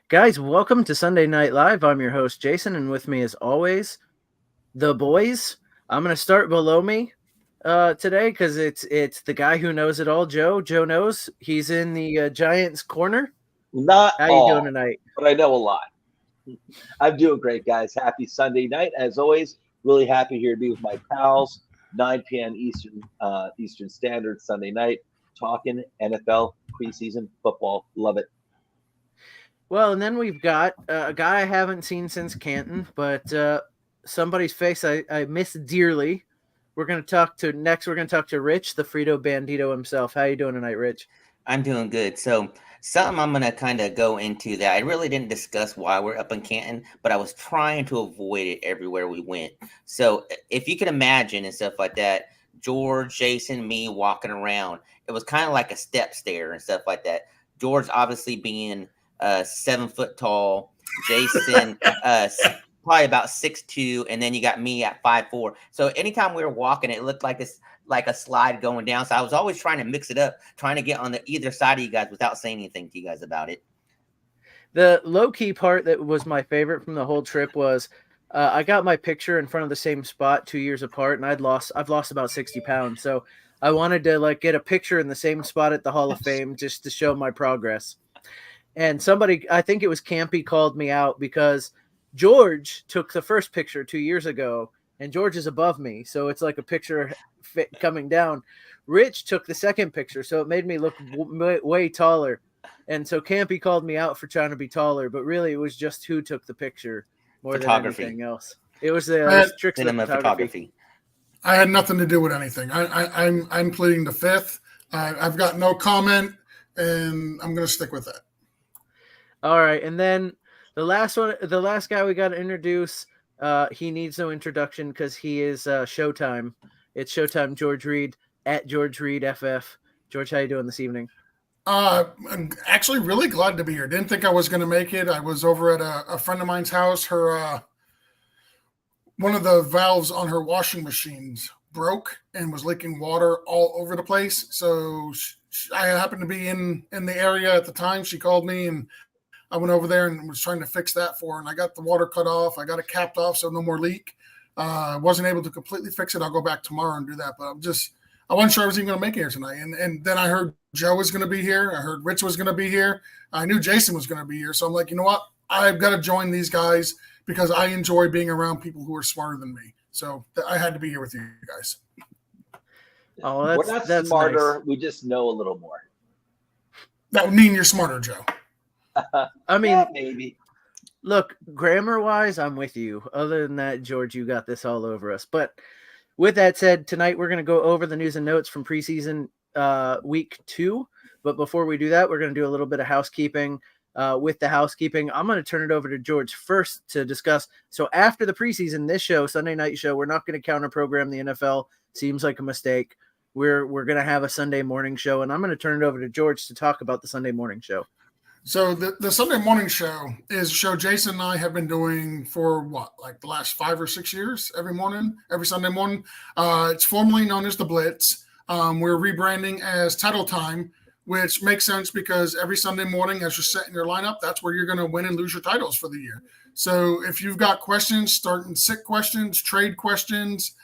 Guys, welcome to Sunday Night Live. I'm your host, Jason, and with me, as always, the boys. I'm going to start below me today because it's the guy who knows it all, Joe. Joe knows. He's in the Giants corner. Not How all, you doing tonight? but I know a lot. I'm doing great, guys. Happy Sunday night. As always, really happy here to be with my pals. 9 p.m. Eastern Standard Sunday night, talking NFL preseason football. Love it. Well, and then we've got a guy I haven't seen since Canton, but somebody's face I miss dearly. We're going to talk to Rich, the Frito Bandito himself. How you doing tonight, Rich? I'm doing good. So something I'm going to kind of go into that I really didn't discuss why we're up in Canton, but I was trying to avoid it everywhere we went. So if you can imagine and stuff like that, George, Jason, me walking around, it was kind of like a step stair and stuff like that. George obviously being 7 foot tall, Jason probably about 6'2", and then you got me at 5'4". So anytime we were walking, it looked like a slide going down. So I was always trying to mix it up, trying to get on the either side of you guys without saying anything to you guys about it. The low-key part that was my favorite from the whole trip was I got my picture in front of the same spot 2 years apart, and I've lost about 60 pounds. So I wanted to get a picture in the same spot at the Hall of Fame just to show my progress. And somebody, I think it was Campy, called me out because George took the first picture 2 years ago, and George is above me, so it's like a picture coming down. Rich took the second picture, so it made me look way taller. And so Campy called me out for trying to be taller, but really it was just who took the picture more than anything else. It was the tricks of photography. I had nothing to do with anything. I'm pleading the fifth. I've got no comment, and I'm going to stick with that. All right, and then the last guy we got to introduce, he needs no introduction because he is Showtime. It's Showtime George Reed at George Reed FF. George, how you doing this evening? I'm actually really glad to be here. Didn't think I was going to make it. I was over at a friend of mine's house. Her one of the valves on her washing machines broke and was leaking water all over the place. So I happened to be in the area at the time. She called me, and I went over there and was trying to fix that for her, and I got the water cut off. I got it capped off so no more leak. I wasn't able to completely fix it. I'll go back tomorrow and do that, but I wasn't sure I was even going to make it here tonight. And then I heard Joe was going to be here. I heard Rich was going to be here. I knew Jason was going to be here. So I'm like, you know what? I've got to join these guys because I enjoy being around people who are smarter than me. So I had to be here with you guys. Oh, we're not smarter. Nice. We just know a little more. That would mean you're smarter, Joe. I mean, yeah, maybe. Look, grammar-wise, I'm with you. Other than that, George, you got this all over us. But with that said, tonight we're going to go over the news and notes from preseason week 2. But before we do that, we're going to do a little bit of housekeeping. With the housekeeping, I'm going to turn it over to George first to discuss. So after the preseason, this show, Sunday night show, we're not going to counter-program the NFL. Seems like a mistake. We're going to have a Sunday morning show, and I'm going to turn it over to George to talk about the Sunday morning show. So the Sunday morning show is a show Jason and I have been doing for the last 5 or 6 years, every Sunday morning. It's formerly known as The Blitz. We're rebranding as Title Time, which makes sense because every Sunday morning as you're setting your lineup, that's where you're going to win and lose your titles for the year. So if you've got questions, starting sit questions, trade questions,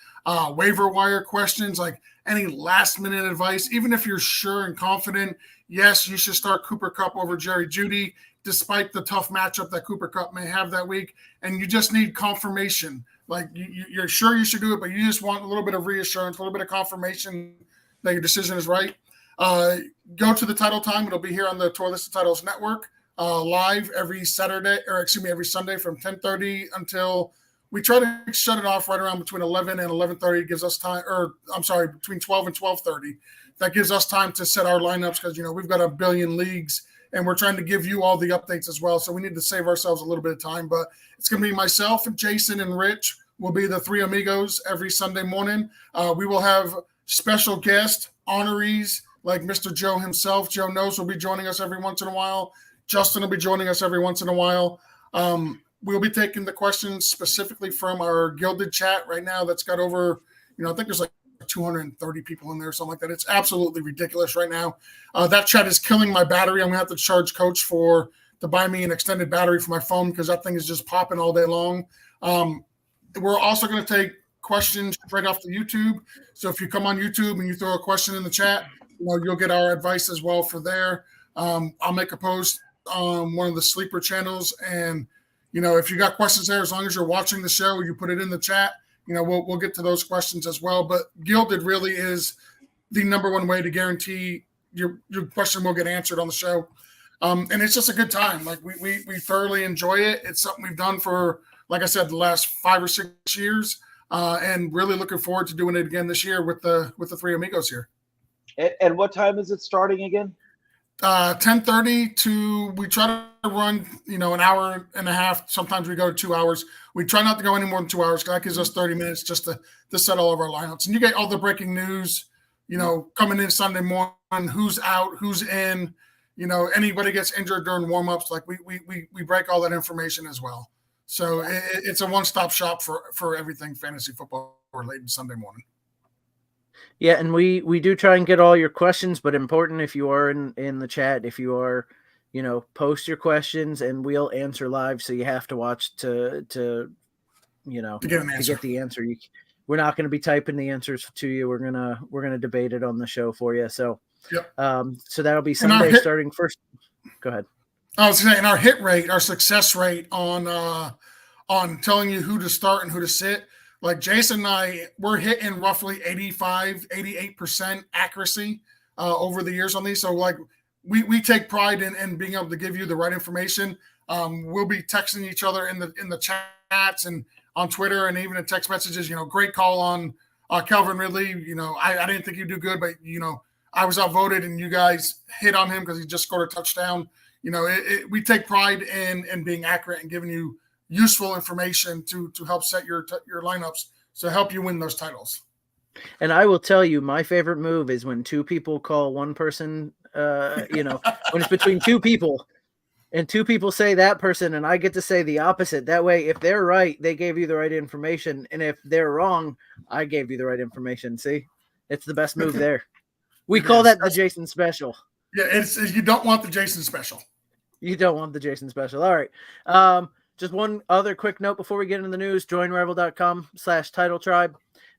waiver wire questions, like any last minute advice, even if you're sure and confident, yes, you should start Cooper Kupp over Jerry Jeudy, despite the tough matchup that Cooper Kupp may have that week. And you just need confirmation. Like you're sure you should do it, but you just want a little bit of reassurance, a little bit of confirmation that your decision is right. Go to the Title Time. It'll be here on the Tour List of Titles Network, live every Sunday from 10:30 until we try to shut it off right around between 11 and 11:30. Gives us time, between 12 and 12:30. That gives us time to set our lineups because, we've got a billion leagues and we're trying to give you all the updates as well. So we need to save ourselves a little bit of time. But it's going to be myself and Jason and Rich will be the three amigos every Sunday morning. We will have special guest honorees like Mr. Joe himself. Joe Knows will be joining us every once in a while. Justin will be joining us every once in a while. we'll be taking the questions specifically from our Gilded chat right now. That's got over, I think there's like 230 people in there, something like that. It's absolutely ridiculous right now. That chat is killing my battery. I'm gonna have to charge Coach to buy me an extended battery for my phone because that thing is just popping all day long. We're also going to take questions straight off the YouTube. So if you come on YouTube and you throw a question in the chat, you'll get our advice as well for there. I'll make a post on one of the sleeper channels, and if you got questions there, as long as you're watching the show, you put it in the chat. We'll get to those questions as well. But Gilded really is the number one way to guarantee your question will get answered on the show. And it's just a good time. Like we thoroughly enjoy it. It's something we've done for, like I said, the last 5 or 6 years, and really looking forward to doing it again this year with the three amigos here. And what time is it starting again? 10:30 to, we try to run, an hour and a half. Sometimes we go to 2 hours. We try not to go any more than 2 hours because that gives us 30 minutes just to set all of our lineups. And you get all the breaking news, coming in Sunday morning, who's out, who's in, anybody gets injured during warmups. Like we break all that information as well. So it's a one-stop shop for everything fantasy football related Sunday morning. Yeah, and we do try and get all your questions, but important if you are in the chat, if you are, post your questions and we'll answer live. So you have to watch to get the answer. We're not going to be typing the answers to you. We're gonna debate it on the show for you. So, yep. So that'll be Sunday starting first. Go ahead. I was saying our hit rate, our success rate on telling you who to start and who to sit. Like Jason and I, we're hitting roughly 85, 88% accuracy over the years on these. So like we take pride in being able to give you the right information. We'll be texting each other in the chats and on Twitter and even in text messages. Great call on Calvin Ridley. I didn't think he'd do good, but I was outvoted and you guys hit on him because he just scored a touchdown. We take pride in being accurate and giving you useful information to help set your lineups to help you win those titles. And I will tell you, my favorite move is when two people call one person, when it's between two people and two people say that person and I get to say the opposite. That way, if they're right, they gave you the right information. And if they're wrong, I gave you the right information. See, it's the best move there. We call that the Jason special. Yeah, you don't want the Jason special. You don't want the Jason special. All right. Just one other quick note before we get into the news, joinrival.com/title tribe.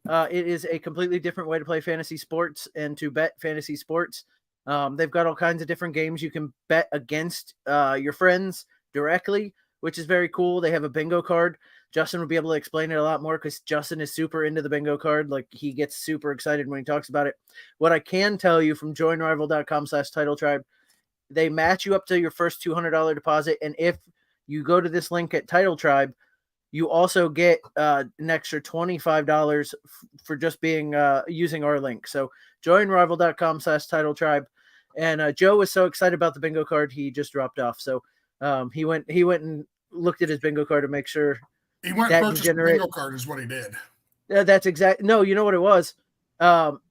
It is a completely different way to play fantasy sports and to bet fantasy sports. They've got all kinds of different games you can bet against your friends directly, which is very cool. They have a bingo card. Justin will be able to explain it a lot more because Justin is super into the bingo card. Like he gets super excited when he talks about it. What I can tell you from joinrival.com/title tribe, they match you up to your first $200 deposit. And if you go to this link at Title Tribe, you also get an extra $25 for just being using our link. So joinrival.com/title tribe. And Joe was so excited about the bingo card, he just dropped off. So he went and looked at his bingo card to make sure he went and purchased a bingo card is what he did. That's exact. No, you know what it was?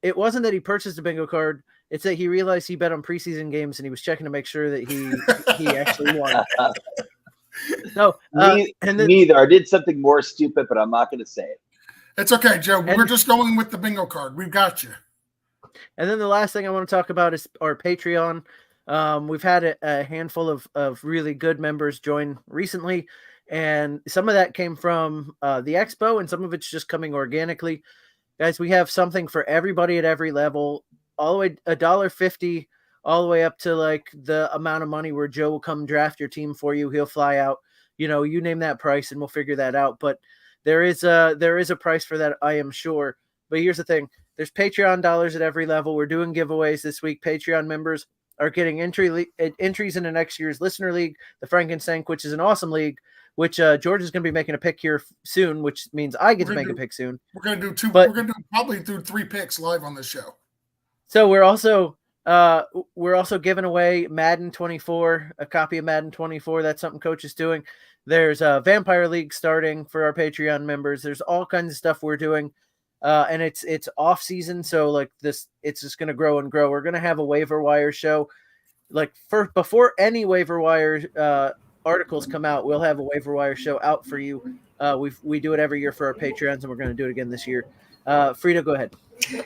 It wasn't that he purchased a bingo card. It's that he realized he bet on preseason games and he was checking to make sure that he actually won. No, neither. I did something more stupid, but I'm not going to say it. It's okay, Joe. We're just going with the bingo card. We've got you. And then the last thing I want to talk about is our Patreon. We've had a handful of really good members join recently, and some of that came from the expo, and some of it's just coming organically. Guys, we have something for everybody at every level, all the way $1.50. All the way up to like the amount of money where Joe will come draft your team for you. He'll fly out, you name that price and we'll figure that out. But there is a price for that, I am sure. But here's the thing. There's Patreon dollars at every level. We're doing giveaways this week. Patreon members are getting entries into next year's listener league, the Frankenstank, which is an awesome league, which George is going to be making a pick here soon, which means I get to make a pick soon. We're going to do two. We're going to probably do 3 picks live on this show. So we're also giving away Madden 24, a copy of Madden 24. That's something Coach is doing. There's a Vampire League starting for our Patreon members. There's all kinds of stuff we're doing. And it's off season. So like this, it's just going to grow and grow. We're going to have a waiver wire show. Like before any waiver wire articles come out, we'll have a waiver wire show out for you. We do it every year for our Patreons, and we're going to do it again this year. Frida, go ahead.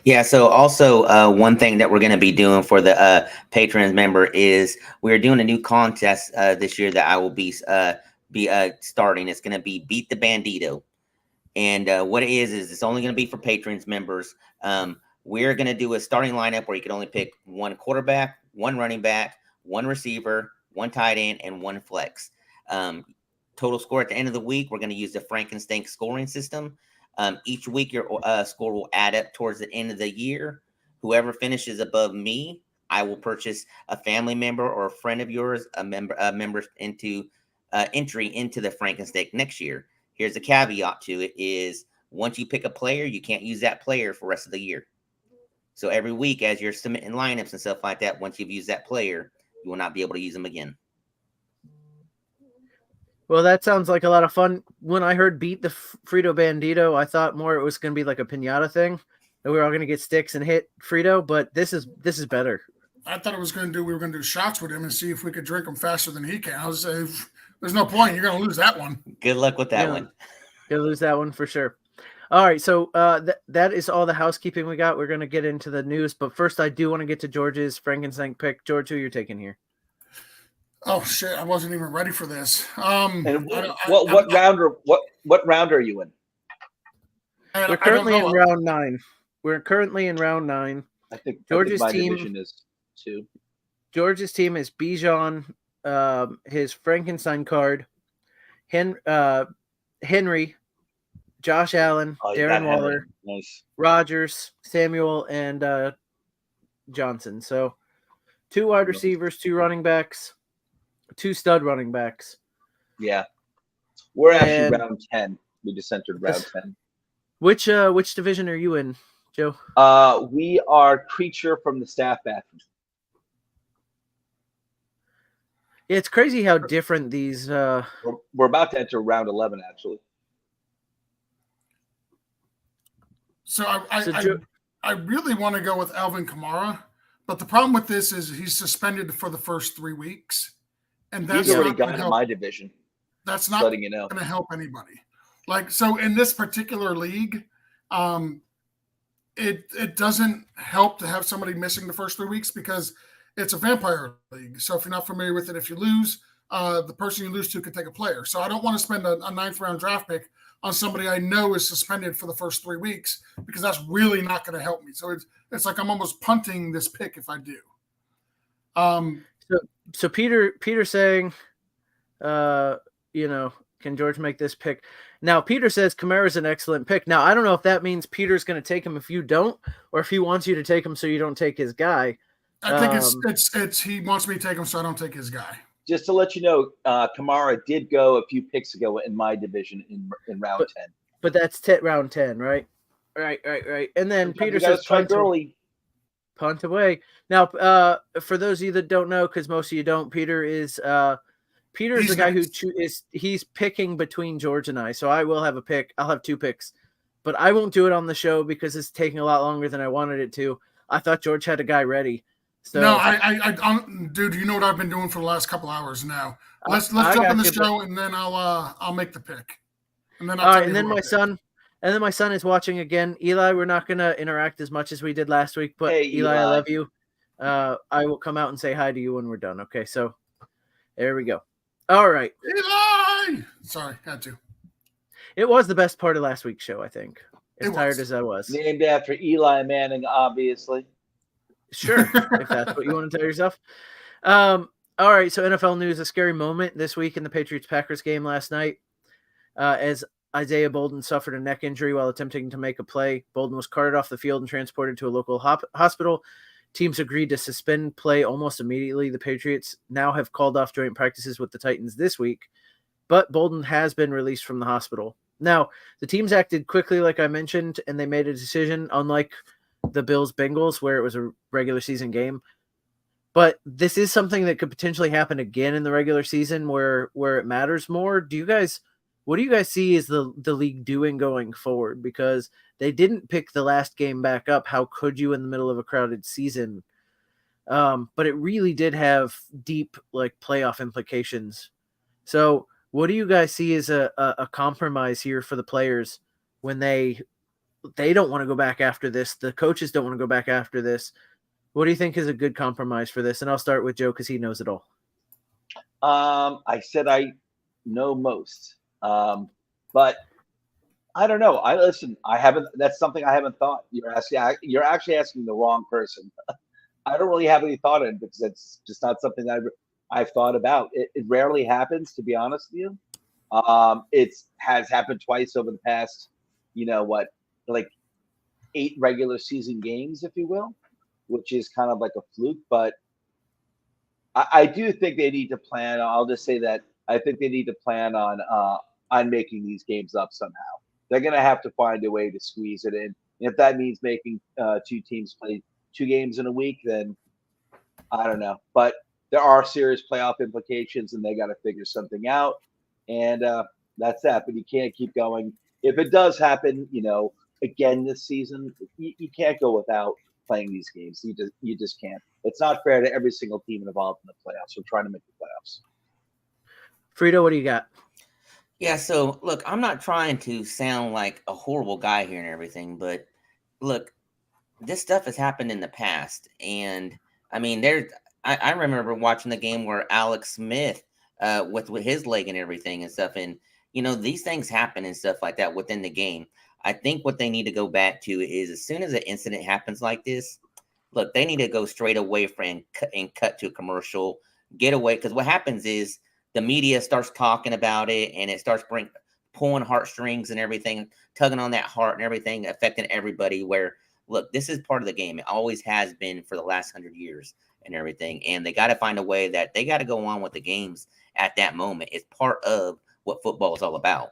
Yeah. So also one thing that we're going to be doing for the patrons member is we're doing a new contest this year that I will be starting. It's going to be Beat the Bandito. And what it is it's only going to be for patrons members. We're going to do a starting lineup where you can only pick one quarterback, one running back, one receiver, one tight end, and one flex. Total score at the end of the week, we're going to use the Frankenstein scoring system. Each week, your score will add up towards the end of the year. Whoever finishes above me, I will purchase a family member or a friend of yours, a member into entry into the Frankenstein next year. Here's a caveat to it is once you pick a player, you can't use that player for the rest of the year. So every week as you're submitting lineups and stuff like that, once you've used that player, you will not be able to use them again. Well, that sounds like a lot of fun. When I heard Beat the Frito Bandito, I thought more it was going to be like a piñata thing, that we were all going to get sticks and hit Frito, but this is better. I thought we were going to do shots with him and see if we could drink them faster than he can. I was saying, there's no point. You're going to lose that one. Good luck with that one. You'll lose that one for sure. All right, so that is all the housekeeping we got. We're going to get into the news, but first I do want to get to George's Frankenstein pick. George, who you're taking here? Oh shit! I wasn't even ready for this. And what round are you in? We're currently in round 9. I think George's my team division is 2. George's team is Bijan, his Frankenstein card, Henry, Josh Allen, Darren Waller, nice. Rodgers, Samuel, and Johnson. So 2 wide receivers, 2 running backs, 2 stud running backs. Yeah. We're actually round 10. We just entered round 10. Which division are you in, Joe? We are Creature from the Staff Bathroom. Yeah, it's crazy how different these We're about to enter round 11, actually. So I really want to go with Alvin Kamara, but the problem with this is he's suspended for the first 3 weeks. And that's He's already gone in my division. That's not going to help anybody. So in this particular league, it doesn't help to have somebody missing the first 3 weeks because it's a vampire league. So if you're not familiar with it, if you lose, the person you lose to could take a player. So I don't want to spend a 9th round draft pick on somebody I know is suspended for the first 3 weeks because that's really not going to help me. So it's like I'm almost punting this pick if I do. So Peter saying, can George make this pick? Now, Peter says Kamara's an excellent pick. Now, I don't know if that means Peter's going to take him if you don't, or if he wants you to take him so you don't take his guy. I think it's he wants me to take him so I don't take his guy. Just to let you know, Kamara did go a few picks ago in my division in round 10. But that's round 10, right? Right. And then Peter says punt away. Now, for those of you that don't know, because most of you don't, Peter's the guy who he's picking between George and I. So I will have a pick. I'll have 2 picks, but I won't do it on the show because it's taking a lot longer than I wanted it to. I thought George had a guy ready. So no, I'm dude. You know what I've been doing for the last couple hours now. Let's jump in the show and then I'll make the pick. And then my son is watching again. Eli, we're not gonna interact as much as we did last week, but hey, Eli, I love you. I will come out and say hi to you when we're done. Okay, so there we go. All right, Eli. Sorry, had to. It was the best part of last week's show, I think. As tired as I was. Named after Eli Manning, obviously. Sure, if that's what you want to tell yourself. All right, so NFL news, a scary moment this week in the Patriots-Packers game last night as Isaiah Bolden suffered a neck injury while attempting to make a play. Bolden was carted off the field and transported to a local hospital. Teams agreed to suspend play almost immediately. The Patriots now have called off joint practices with the Titans this week, but Bolden has been released from the hospital. Now, the teams acted quickly, like I mentioned, and they made a decision, unlike the Bills-Bengals, where it was a regular season game. But this is something that could potentially happen again in the regular season where it matters more. What do you guys see as the league doing going forward? Because they didn't pick the last game back up. How could you in the middle of a crowded season? But it really did have deep playoff implications So what do you guys see as a compromise here for the players when they don't want to go back after this? The coaches don't want to go back after this. What do you think is a good compromise for this? And I'll start with Joe because he knows it all. I said I know most, but I don't know. I haven't. That's something I haven't thought. You're actually asking the wrong person. I don't really have any thought in it because it's just not something I've thought about. It rarely happens, to be honest with you. It has happened twice over the past, like 8 regular season games, if you will, which is kind of like a fluke. But I do think they need to plan. I'll just say that I think they need to plan on making these games up somehow. They're going to have to find a way to squeeze it in. And if that means making 2 teams play 2 games in a week, then I don't know. But there are serious playoff implications, and they got to figure something out. And that's that. But you can't keep going. If it does happen, again this season, you can't go without playing these games. You just can't. It's not fair to every single team involved in the playoffs. We're trying to make the playoffs. Frito, what do you got? Yeah, so look, I'm not trying to sound like a horrible guy here and everything, but look, this stuff has happened in the past. And I mean, I remember watching the game where Alex Smith with his leg and everything and stuff. And, these things happen and stuff like that within the game. I think what they need to go back to is as soon as an incident happens like this, look, they need to go straight away and cut to a commercial, get away. Because what happens is the media starts talking about it and it starts pulling heartstrings and everything, tugging on that heart and everything, affecting everybody. Where, look, this is part of the game. It always has been for the last 100 years and everything. And they got to find a way that they got to go on with the games at that moment. It's part of what football is all about.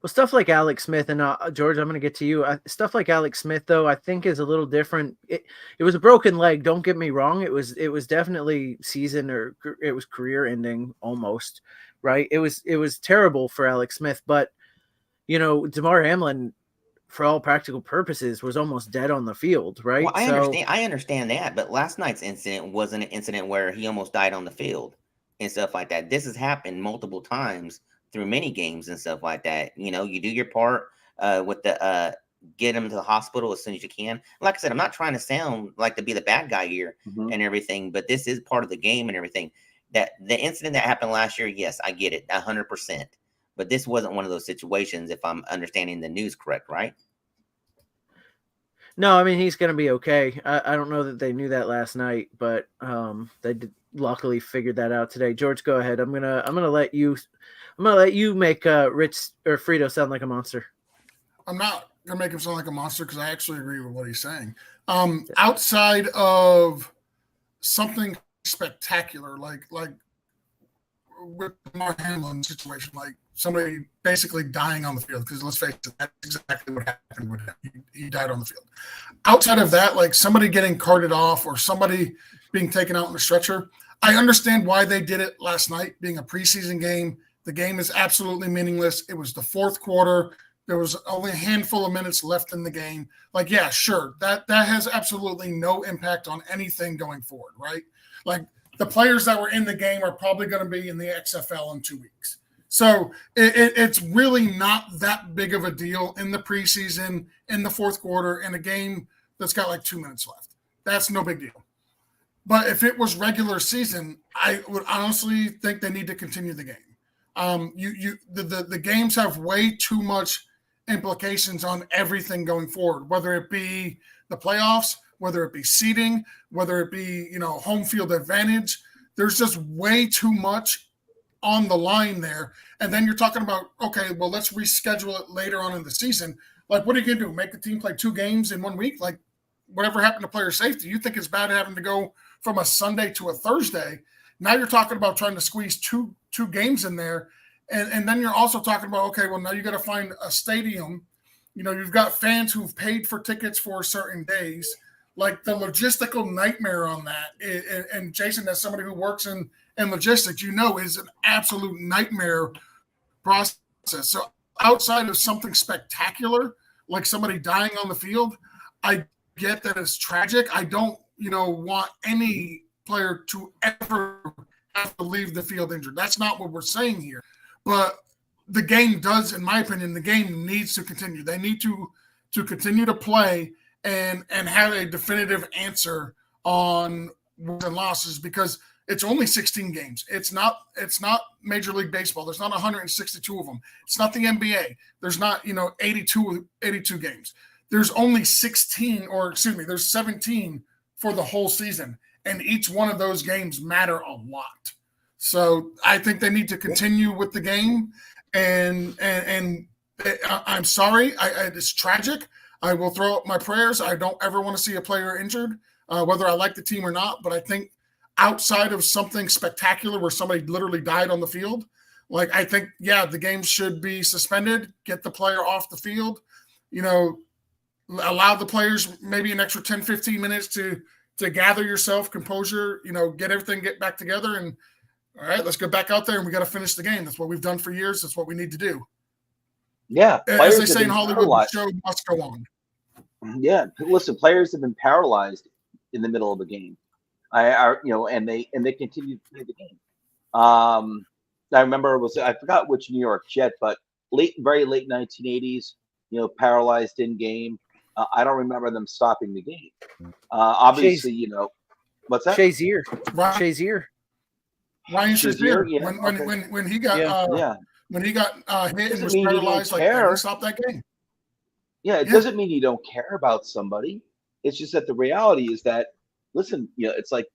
Well, stuff like Alex Smith and George, I'm going to get to you. Stuff like Alex Smith, though, I think is a little different. It was a broken leg. Don't get me wrong. It was definitely season or it was career ending almost, right? It was terrible for Alex Smith, but DeMar Hamlin, for all practical purposes, was almost dead on the field, right? Well, I understand that, but last night's incident wasn't an incident where he almost died on the field and stuff like that. This has happened multiple times through many games and stuff like that. You do your part with the get him to the hospital as soon as you can. Like I said, I'm not trying to sound like to be the bad guy here and everything, but this is part of the game and everything. That the incident that happened last year, yes, I get it 100%. But this wasn't one of those situations, if I'm understanding the news correct, right? No, I mean, he's going to be okay. I don't know that they knew that last night, but they luckily figured that out today. George, go ahead. I'm gonna let you make Rich or Frito sound like a monster. I'm not gonna make him sound like a monster because I actually agree with what he's saying. Outside of something spectacular, like with the Mark Hamlin situation, like somebody basically dying on the field, because let's face it, that's exactly what happened with him. He died on the field. Outside of that, like somebody getting carted off or somebody being taken out in a stretcher, I understand why they did it last night, being a preseason game. The game is absolutely meaningless. It was the 4th quarter. There was only a handful of minutes left in the game. Like, yeah, sure, that has absolutely no impact on anything going forward, right? Like, the players that were in the game are probably going to be in the XFL in 2 weeks. So it's really not that big of a deal in the preseason, in the 4th quarter, in a game that's got like 2 minutes left. That's no big deal. But if it was regular season, I would honestly think they need to continue the game. The games have way too much implications on everything going forward, whether it be the playoffs, whether it be seeding, whether it be, home field advantage. There's just way too much on the line there. And then you're talking about, okay, well, let's reschedule it later on in the season. Like, what are you going to do? Make the team play 2 games in 1 week? Like, whatever happened to player safety? You think it's bad having to go from a Sunday to a Thursday? Now you're talking about trying to squeeze two games in there. And then you're also talking about, okay, well, now you got to find a stadium. You've got fans who've paid for tickets for certain days. Like, the logistical nightmare on that. And Jason, as somebody who works in logistics, is an absolute nightmare process. So outside of something spectacular, like somebody dying on the field, I get that it's tragic. I don't, want any player to ever have to leave the field injured. That's not what we're saying here. But the game does, in my opinion, the game needs to continue. They need to continue to play and have a definitive answer on wins and losses, because it's only 16 games. It's not Major League Baseball. There's not 162 of them. It's not the NBA. There's not 82 games. There's only there's 17 for the whole season, and each one of those games matter a lot. So I think they need to continue with the game, and I'm sorry, it's tragic. I will throw up my prayers. I don't ever want to see a player injured, whether I like the team or not. But I think outside of something spectacular where somebody literally died on the field, I think, the game should be suspended, get the player off the field, allow the players maybe an extra 10, 15 minutes to gather yourself, composure, get back together, and all right, let's go back out there and we got to finish the game. That's what we've done for years. That's what we need to do. Yeah. As they say in Hollywood, the show must go on. Yeah. Listen, players have been paralyzed in the middle of the game. And they continue to play the game. I remember I forgot which New York Jet, but very late 1980s, paralyzed in game. I don't remember them stopping the game. Obviously, what's that? Shazier. Ryan Shazier. Yeah. When he got when he got hit and was paralyzed, they stopped that game. Yeah, it doesn't mean you don't care about somebody. It's just that the reality is that, listen, it's like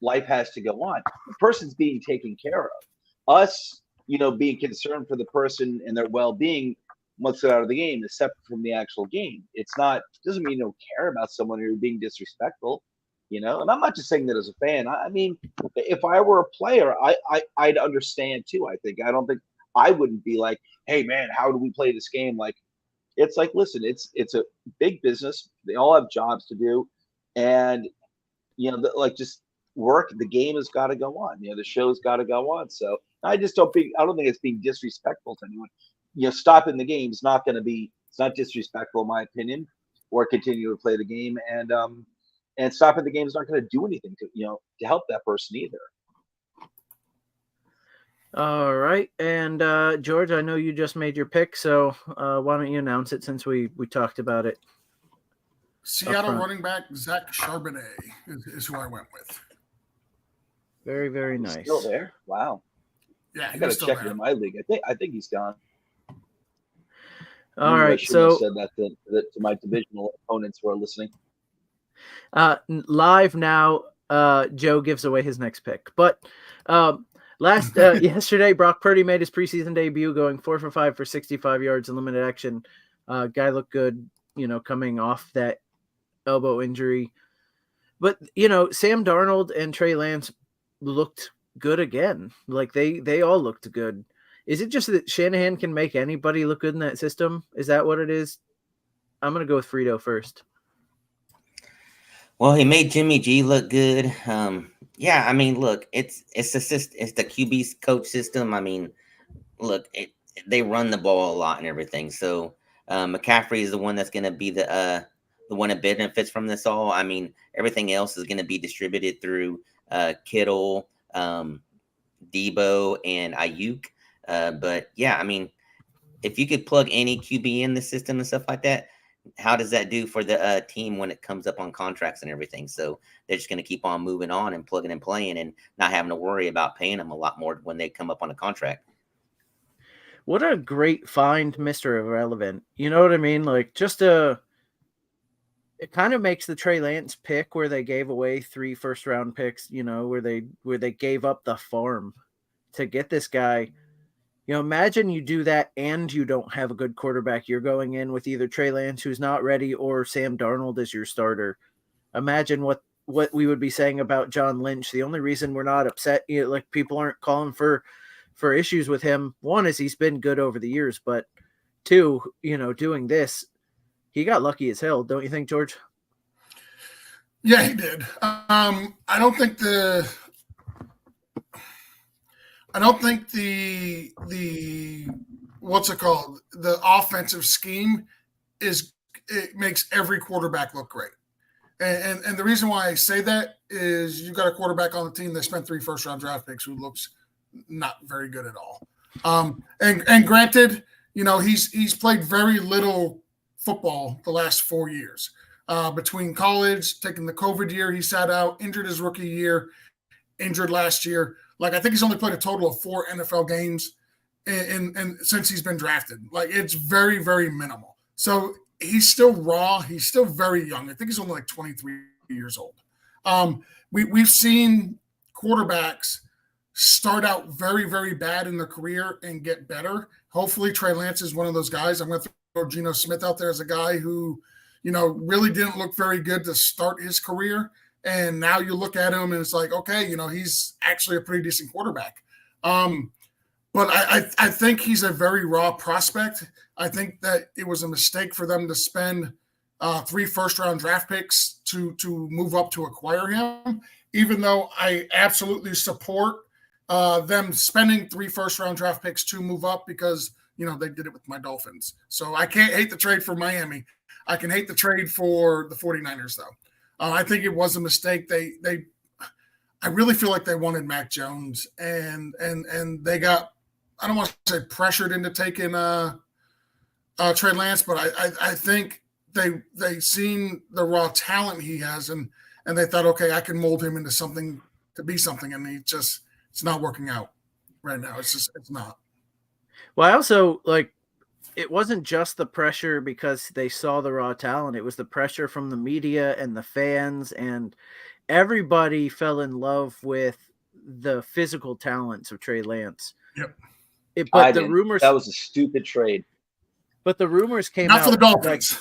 life has to go on. The person's being taken care of. Us, being concerned for the person and their well-being once they're out of the game is separate from the actual game. Doesn't mean you don't care about someone who's being disrespectful, and I'm not just saying that as a fan. I mean, if I were a player, I'd understand too. I don't think I wouldn't be like, hey man, how do we play this game? It's like, listen, it's a big business. They all have jobs to do, and just work. The game has got to go on. The show's got to go on. So I don't think it's being disrespectful to anyone. Stopping the game is not going to be. It's not disrespectful, in my opinion, or continue to play the game. And stopping the game is not going to do anything to help that person either. All right, and George, I know you just made your pick, so why don't you announce it since we talked about it? Seattle running back Zach Charbonnet is who I went with. Very, very nice. Still there? Wow. Yeah, I got to check in my league. I think he's gone. All right, so I said that to my divisional opponents who are listening. Live now, Joe gives away his next pick, but yesterday, Brock Purdy made his preseason debut, going 4 for 5 for 65 yards in limited action. Guy looked good, coming off that elbow injury. But Sam Darnold and Trey Lance looked good again. They all looked good. Is it just that Shanahan can make anybody look good in that system? Is that what it is? I'm gonna go with Frito first. Well, he made Jimmy G look good. I mean, look, it's the QB's coach system. I mean, look, they run the ball a lot and everything. So McCaffrey is the one that's going to be the one that benefits from this all. I mean, everything else is going to be distributed through Kittle, Debo, and Ayuk. But I mean, if you could plug any QB in the system and stuff like that, how does that do for the team when it comes up on contracts and everything? So they're just going to keep on moving on and plugging and playing and not having to worry about paying them a lot more when they come up on a contract. What a great find, Mr. Irrelevant. You know what I mean? It kind of makes the Trey Lance pick where they gave away 3 first-round picks, where they gave up the farm to get this guy. Imagine you do that and you don't have a good quarterback. You're going in with either Trey Lance, who's not ready, or Sam Darnold as your starter. Imagine what we would be saying about John Lynch. The only reason we're not upset, people aren't calling for issues with him. One is he's been good over the years, but 2, doing this, he got lucky as hell. Don't you think, George? Yeah, he did. I don't think the what's it called? The offensive scheme it makes every quarterback look great. And the reason why I say that is you got a quarterback on the team that spent 3 first-round draft picks who looks not very good at all. And granted, he's played very little football the last 4 years. Between college, taking the COVID year, he sat out, injured his rookie year, injured last year. Like, I think he's only played a total of 4 NFL games and since he's been drafted. Like, it's very, very minimal. So he's still raw. He's still very young. I think he's only like 23 years old. We've seen quarterbacks start out very, very bad in their career and get better. Hopefully Trey Lance is one of those guys. I'm going to throw Geno Smith out there as a guy who, really didn't look very good to start his career. And now you look at him and it's like, okay, he's actually a pretty decent quarterback. But I think he's a very raw prospect. I think that it was a mistake for them to spend 3 first-round draft picks to move up to acquire him, even though I absolutely support them spending 3 first-round draft picks to move up because, they did it with my Dolphins. So I can't hate the trade for Miami. I can hate the trade for the 49ers, though. I think it was a mistake. I really feel like they wanted Mac Jones, and they got, I don't want to say pressured into taking Trey Lance, but I think they seen the raw talent he has, and they thought, okay, I can mold him into something, to be something, and it's not working out right now. It's not. Well, I also it wasn't just the pressure because they saw the raw talent. It was the pressure from the media and the fans, and everybody fell in love with the physical talents of Trey Lance. Yep. The rumors, that was a stupid trade. But the rumors came not out for the Dolphins.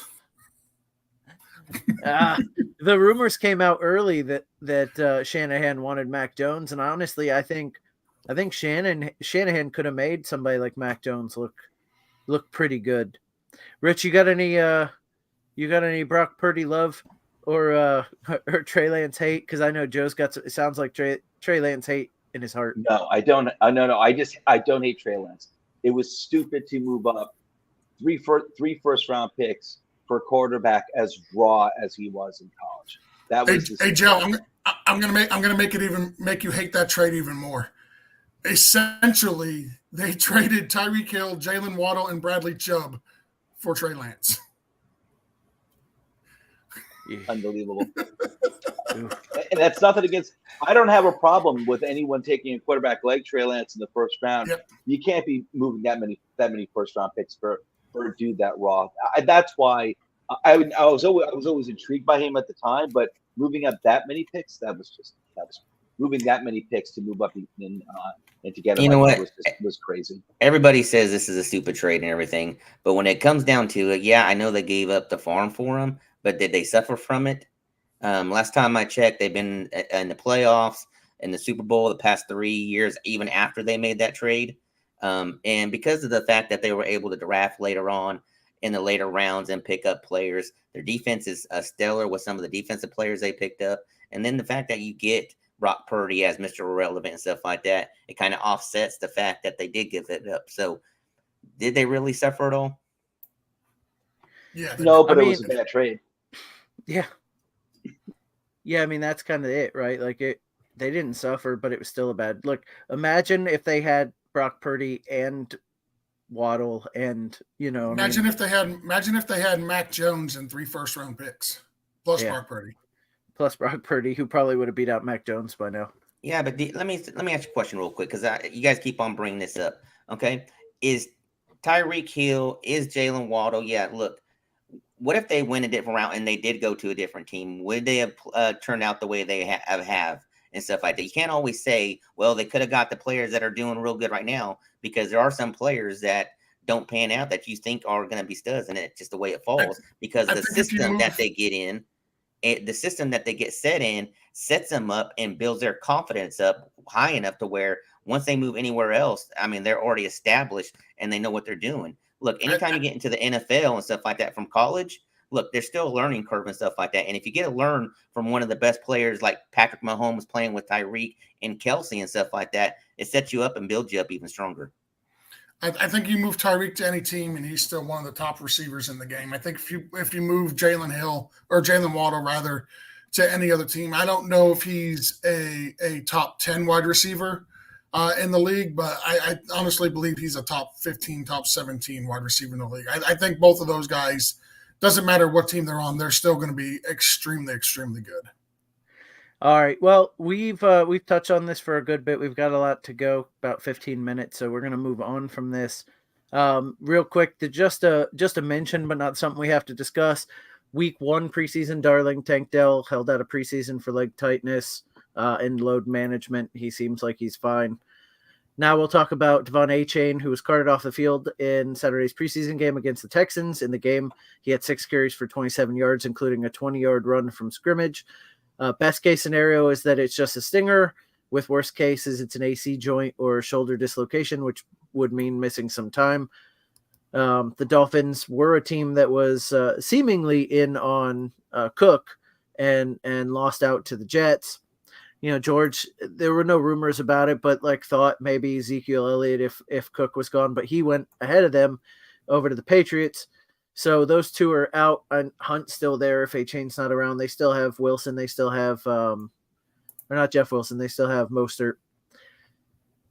The rumors came out early that Shanahan wanted Mac Jones, and honestly, I think Shanahan could have made somebody like Mac Jones look pretty good. Rich, you got any Brock Purdy love or Trey Lance hate? Because I know Joe's got. It sounds like Trey Lance hate in his heart. No, I don't. No. I don't hate Trey Lance. It was stupid to move up 3 first-round picks for a quarterback as raw as he was in college. That was hey Joe, I'm gonna make you hate that trade even more. Essentially, they traded Tyreek Hill, Jalen Waddle, and Bradley Chubb for Trey Lance. Unbelievable. And that's nothing against – I don't have a problem with anyone taking a quarterback like Trey Lance in the first round. Yep. You can't be moving that many first-round picks for a dude that raw. That's why I was always intrigued by him at the time, but moving up that many picks, that was moving that many picks to move up and together. You know what? Was crazy. Everybody says this is a stupid trade and everything, but when it comes down to it, yeah, I know they gave up the farm for him, but did they suffer from it? Last time I checked, they've been in the playoffs and the Super Bowl the past 3 years, even after they made that trade. And because of the fact that they were able to draft later on in the later rounds and pick up players, their defense is stellar with some of the defensive players they picked up. And then the fact that you get Brock Purdy as Mr. Irrelevant and stuff like that, it kind of offsets the fact that they did give it up. So did they really suffer at all? Yeah. No, but it was a bad trade. Yeah. Yeah, I mean, that's kind of it, right? They didn't suffer, but it was still a bad look. Imagine if they had Brock Purdy and Waddle and, imagine if they had Mac Jones and 3 first-round picks plus Brock Purdy. Plus Brock Purdy, who probably would have beat out Mac Jones by now. Yeah, but let me ask you a question real quick, because you guys keep on bringing this up. Okay, is Tyreek Hill, is Jalen Waddle? Yeah, look, what if they went a different route and they did go to a different team? Would they have turned out the way they have and stuff like that? You can't always say, well, they could have got the players that are doing real good right now, because there are some players that don't pan out that you think are going to be studs, and it's just the way it falls because the system that they get in. The system that they get set in sets them up and builds their confidence up high enough to where once they move anywhere else, I mean, they're already established and they know what they're doing. Look, anytime you get into the NFL and stuff like that from college, look, there's still a learning curve and stuff like that. And if you get to learn from one of the best players like Patrick Mahomes playing with Tyreek and Kelsey and stuff like that, it sets you up and builds you up even stronger. I think you move Tyreek to any team, and he's still one of the top receivers in the game. I think if you move Jalen Hill or Jalen Waddle rather to any other team. I don't know if he's a top 10 wide receiver in the league, but I honestly believe he's a top 15, top 17 wide receiver in the league. I think both of those guys, doesn't matter what team they're on, they're still going to be extremely, extremely good. All right. Well, we've touched on this for a good bit. We've got a lot to go, about 15 minutes, so we're going to move on from this. Real quick, just a mention, but not something we have to discuss. Week 1 preseason darling Tank Dell held out a preseason for leg tightness and load management. He seems like he's fine. Now we'll talk about Devon Achane, who was carted off the field in Saturday's preseason game against the Texans. In the game, he had 6 carries for 27 yards, including a 20-yard run from scrimmage. Best case scenario is that it's just a stinger. With worst cases, it's an AC joint or shoulder dislocation, which would mean missing some time. The Dolphins were a team that was seemingly in on Cook and lost out to the Jets. You know, George, there were no rumors about it, but thought maybe Ezekiel Elliott if Cook was gone, but he went ahead of them over to the Patriots. So those two are out, and Hunt's still there if Achane's not around. They still have Wilson. They still have, or not Jeff Wilson. They still have Mostert.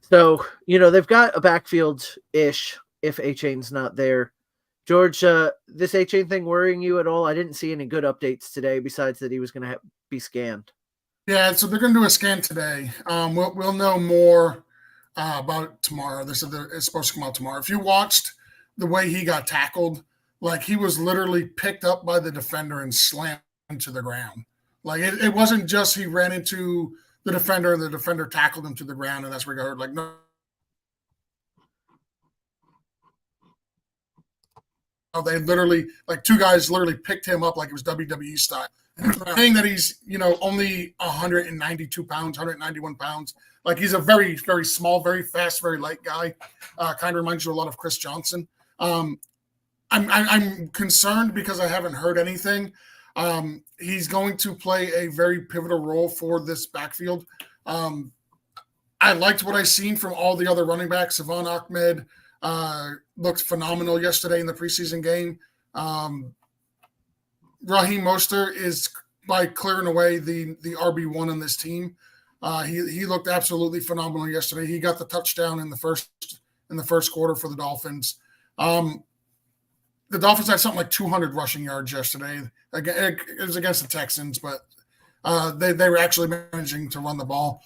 So, they've got a backfield-ish if Achane's not there. George, this Achane thing worrying you at all? I didn't see any good updates today besides that he was going to be scanned. Yeah, so they're going to do a scan today. We'll know more about it tomorrow. They said that it's supposed to come out tomorrow. If you watched the way he got tackled, he was literally picked up by the defender and slammed to the ground. It wasn't just he ran into the defender and the defender tackled him to the ground and that's where he got hurt. No. They literally, two guys literally picked him up like it was WWE style. Saying that he's, only 192 pounds, 191 pounds. He's a very, very small, very fast, very light guy. Kind of reminds you a lot of Chris Johnson. I'm concerned because I haven't heard anything. He's going to play a very pivotal role for this backfield. I liked what I seen from all the other running backs. Savon Ahmed looked phenomenal yesterday in the preseason game. Raheem Mostert is by clear and away the RB1 on this team. He looked absolutely phenomenal yesterday. He got the touchdown in the first quarter for the Dolphins. The Dolphins had something like 200 rushing yards yesterday. Again, it was against the Texans, but they were actually managing to run the ball.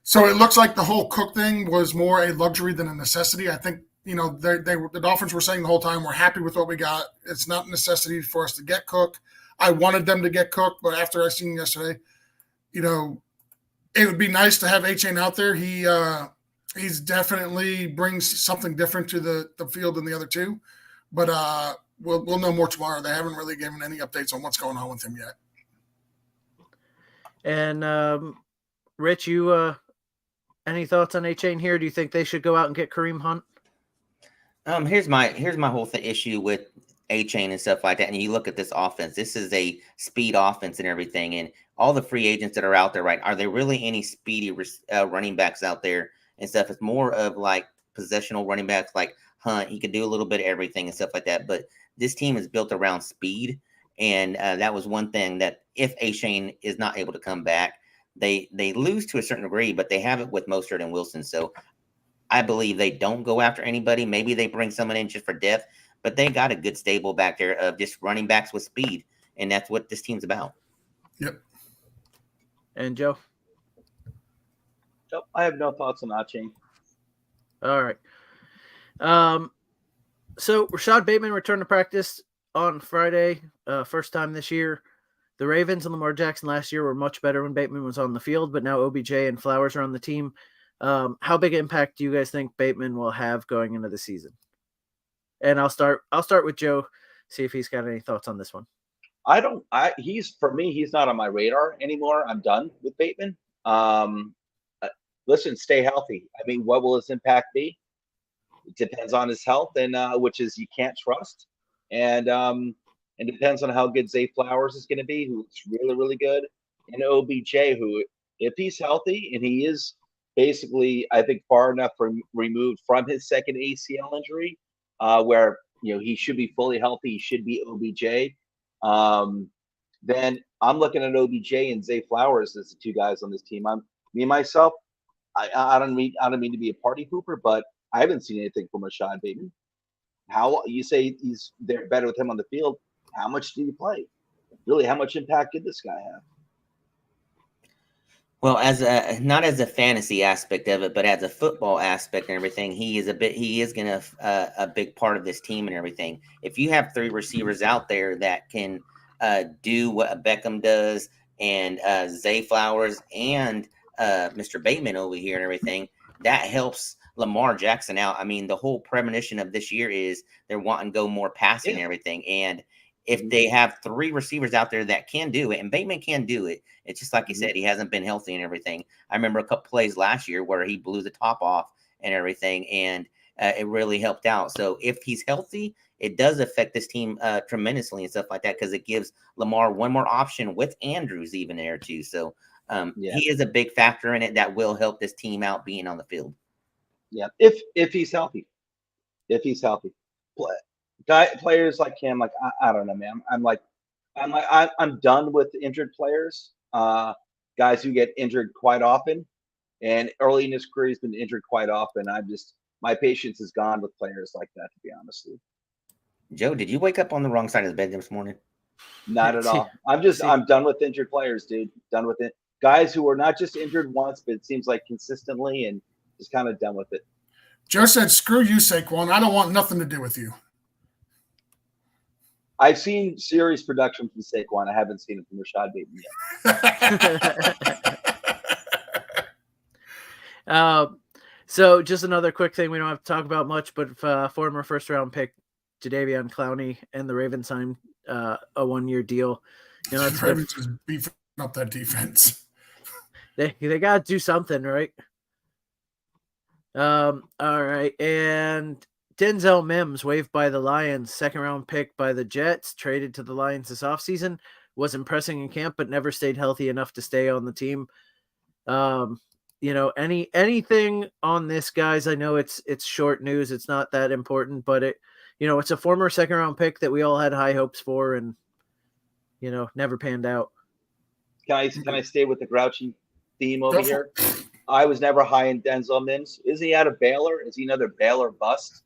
So it looks like the whole Cook thing was more a luxury than a necessity. I think the Dolphins were saying the whole time, we're happy with what we got. It's not a necessity for us to get Cook. I wanted them to get Cook, but after I seen yesterday, it would be nice to have Achane out there. He's definitely brings something different to the field than the other two. But we'll know more tomorrow. They haven't really given any updates on what's going on with him yet. And Rich, you any thoughts on Achane here? Do you think they should go out and get Kareem Hunt? Here's my whole issue with Achane and stuff like that. And you look at this offense. This is a speed offense and everything. And all the free agents that are out there, right? Are there really any speedy running backs out there and stuff? It's more of possessional running backs like Hunt. He can do a little bit of everything and stuff like that. But this team is built around speed. And that was one thing that if Achane is not able to come back, they lose to a certain degree, but they have it with Mostert and Wilson. So I believe they don't go after anybody. Maybe they bring someone in just for depth, but they got a good stable back there of just running backs with speed. And that's what this team's about. Yep. And Joe? Nope, I have no thoughts on Achane. All right. So Rashad Bateman returned to practice on Friday, first time this year. The Ravens and Lamar Jackson last year were much better when Bateman was on the field, but now OBJ and Flowers are on the team. How big an impact do you guys think Bateman will have going into the season? And I'll start with Joe, see if he's got any thoughts on this one. He's not on my radar anymore. I'm done with Bateman. Listen, stay healthy. I mean, what will his impact be? It depends on his health, and which is you can't trust. And it depends on how good Zay Flowers is going to be, who's really, really good. And OBJ, who, if he's healthy, and he is basically, I think, far enough removed from his second ACL injury, where he should be fully healthy, he should be OBJ. then I'm looking at OBJ and Zay Flowers as the two guys on this team. Myself, I don't mean to be a party pooper, but I haven't seen anything from Rashad Bateman. How you say they're better with him on the field? How much do you play? Really, how much impact did this guy have? Well, not as a fantasy aspect of it, but as a football aspect and everything, he is gonna a big part of this team and everything. If you have three receivers out there that can do what Beckham does, and Zay Flowers and Mr. Bateman over here and everything, that helps Lamar Jackson out. I mean, the whole premonition of this year is they're wanting to go more passing and everything, and if they have three receivers out there that can do it, and Bateman can do it, it's just like you said, he hasn't been healthy and everything. I remember a couple plays last year where he blew the top off and everything, and it really helped out. So if he's healthy, it does affect this team tremendously and stuff like that, because it gives Lamar one more option with Andrews even there too. So he is a big factor in it that will help this team out being on the field. Yeah, if he's healthy, players like him, like I don't know, man. I'm done with injured players. Guys who get injured quite often, and early in his career he's been injured quite often. My patience is gone with players like that, to be honest with you. Joe, did you wake up on the wrong side of the bed this morning? Not at all. I'm done with injured players, dude. Done with it. Guys who are not just injured once, but it seems like consistently, and just kind of done with it. Joe said, "Screw you, Saquon. I don't want nothing to do with you." I've seen serious production from Saquon. I haven't seen it from Rashad Bateman yet. So just another quick thing we don't have to talk about much, but former first-round pick Jadeveon Clowney and the Ravens signed a 1-year deal. You know, the Ravens is beefing up that defense. They got to do something, right? All right, and Denzel Mims, waived by the Lions, second-round pick by the Jets, traded to the Lions this offseason, was impressing in camp, but never stayed healthy enough to stay on the team. You know, anything on this, guys? I know it's short news. It's not that important, but it's a former second-round pick that we all had high hopes for, and never panned out. Can I stay with the grouchy theme over here? I was never high in Denzel Mims. Is he out of Baylor? Is he another Baylor bust?